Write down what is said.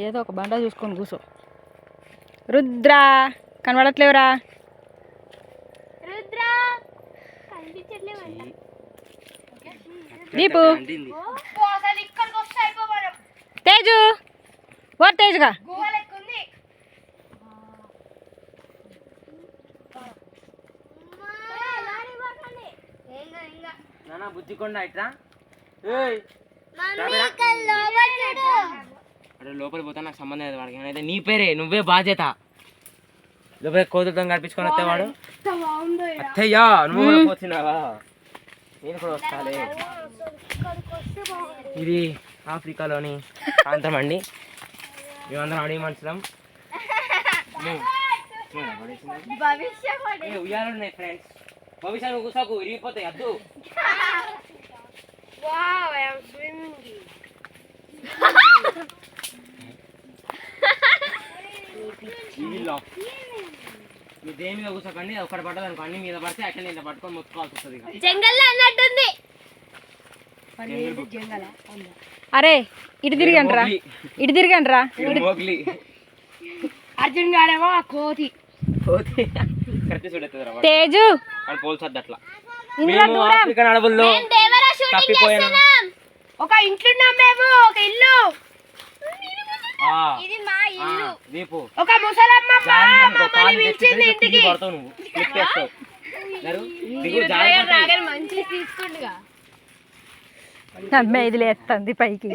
ఏదో ఒక బండ చూసుకొని కూర్చో. రుద్ర కనబడట్లేవురా? దీపు తేజు ఓ తేజుగా బుద్ధికొండ ఇట్రా లోపల పోతా నాకు సంబంధం లేదు వాడికి. అయితే నీ పేరే నువ్వే బాధ్యత. లోపల కోతులతో కనిపించుకొని వస్తేవాడు అత్తయ్యా నువ్వు కూడా పోతున్నావా? నేను కూడా వస్తాలే. ఇది ఆఫ్రికాలోని ప్రాంతం అండి. మేమందరం అడవి మనుషులం. ఉయ్యాలున్నాయి ఫ్రెండ్స్. భవిష్యత్తు కూసాకు ఇరిగిపోతాయి అద్దు. మీ దేని మీద కూర్చోకండి. ఒకటి పడ్డది అనుకో అన్ని మీద పడితే అట్లా మీద పట్టుకొని మొత్తుకోవాల్సి వస్తుంది. జంగల్లో అన్నట్టుంది. అరే ఇటు తిరిగండి రా, ఇటు తిరిగండి రా. అర్జున్ గారేమో కోతి తేజు పోల్సద్దు అట్లా. మేము ఆఫ్రికన్ అడవుల్లో తప్పిపోయాను. ఒక ఇంట్లున్నాం మేము, ఒక ఇల్లు. ఇది మా ఇల్లు. దీపు ఒక ముసలమ్మ మమ్మల్ని పిలిచింది ఇంటికి. మంచి తీసుకుంటుగా అమ్మాయి ఇది లేస్తుంది పైకి.